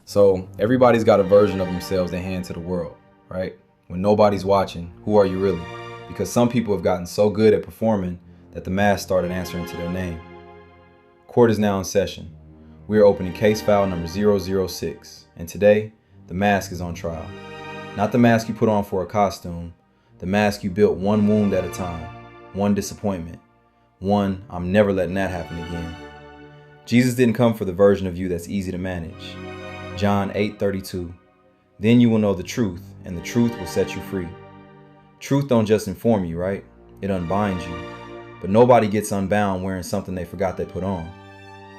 So everybody's got a version of themselves they hand to the world, right? When nobody's watching, who are you really? Because some people have gotten so good at performing that the mask started answering to their name. Court is now in session. We are opening case file number 006, and today, the mask is on trial. Not the mask you put on for a costume, the mask you built one wound at a time, one disappointment, one "I'm never letting that happen again." Jesus didn't come for the version of you that's easy to manage. John 8:32. Then you will know the truth, and the truth will set you free. Truth don't just inform you, right? It unbinds you. But nobody gets unbound wearing something they forgot they put on.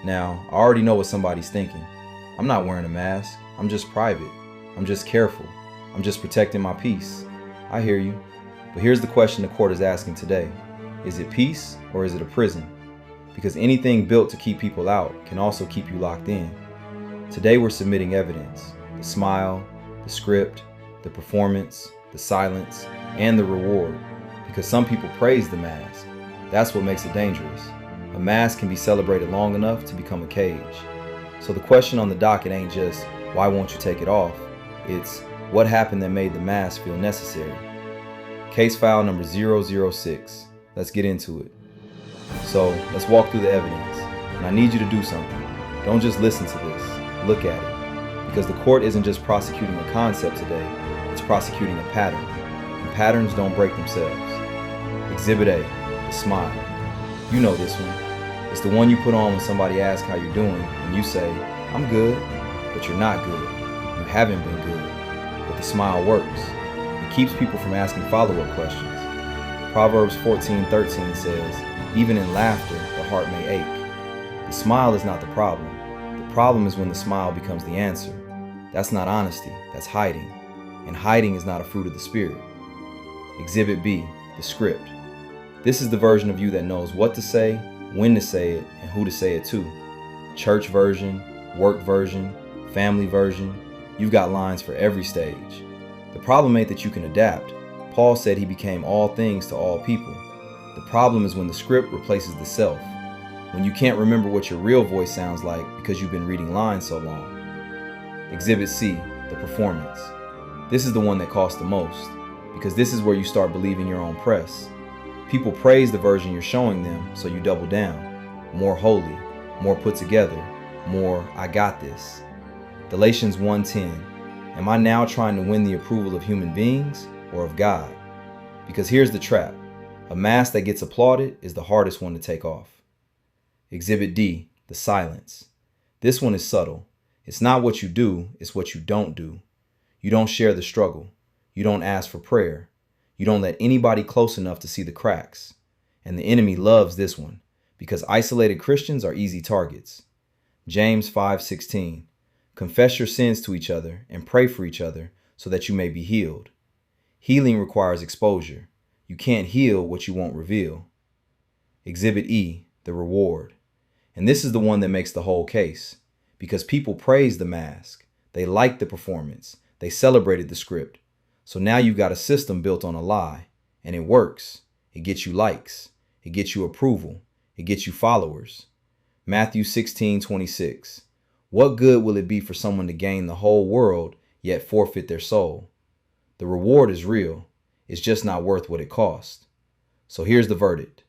Now, I already know what somebody's thinking. I'm not wearing a mask. I'm just private. I'm just careful. I'm just protecting my peace. I hear you. But here's the question the court is asking today. Is it peace or is it a prison? Because anything built to keep people out can also keep you locked in. Today we're submitting evidence. The smile, the script, the performance, the silence, and the reward. Because some people praise the mask. That's what makes it dangerous. A mask can be celebrated long enough to become a cage. So the question on the docket ain't just, why won't you take it off? It's, what happened that made the mask feel necessary? Case file number 006. Let's get into it. So let's walk through the evidence. And I need you to do something. Don't just listen to this. Look at it. Because the court isn't just prosecuting a concept today. It's prosecuting a pattern. And patterns don't break themselves. Exhibit A, the smile. You know this one. It's the one you put on when somebody asks how you're doing and you say, "I'm good," but you're not good. You haven't been good. But the smile works. It keeps people from asking follow-up questions. Proverbs 14:13 says, "Even in laughter, the heart may ache." The smile is not the problem. The problem is when the smile becomes the answer. That's not honesty, that's hiding. And hiding is not a fruit of the Spirit. Exhibit B, the script. This is the version of you that knows what to say, when to say it, and who to say it to. Church version, work version, family version. You've got lines for every stage. The problem ain't that you can adapt. Paul said he became all things to all people. The problem is when the script replaces the self. When you can't remember what your real voice sounds like because you've been reading lines so long. Exhibit C, the performance. This is the one that costs the most, because this is where you start believing your own press. People praise the version you're showing them, so you double down. More holy, more put together, more "I got this." Galatians 1:10. Am I now trying to win the approval of human beings or of God? Because here's the trap. A mask that gets applauded is the hardest one to take off. Exhibit D, the silence. This one is subtle. It's not what you do, it's what you don't do. You don't share the struggle. You don't ask for prayer. You don't let anybody close enough to see the cracks. And the enemy loves this one because isolated Christians are easy targets. James 5:16. Confess your sins to each other and pray for each other so that you may be healed. Healing requires exposure. You can't heal what you won't reveal. Exhibit E, the reward. And this is the one that makes the whole case. Because people praise the mask. They liked the performance. They celebrated the script. So now you've got a system built on a lie. And it works. It gets you likes. It gets you approval. It gets you followers. Matthew 16:26. What good will it be for someone to gain the whole world yet forfeit their soul? The reward is real. It's just not worth what it costs. So here's the verdict.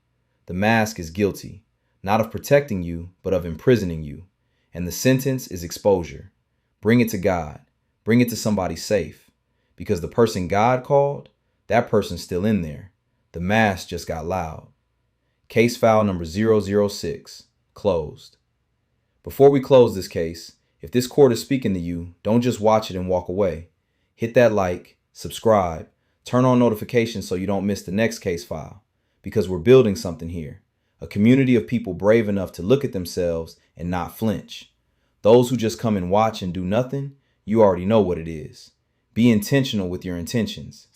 The mask is guilty, not of protecting you, but of imprisoning you. And the sentence is exposure. Bring it to God. Bring it to somebody safe. Because the person God called, that person's still in there. The mask just got loud. Case file number 006, closed. Before we close this case, if this court is speaking to you, don't just watch it and walk away. Hit that like, subscribe, turn on notifications so you don't miss the next case file. Because we're building something here. A community of people brave enough to look at themselves and not flinch. Those who just come and watch and do nothing, you already know what it is. Be intentional with your intentions.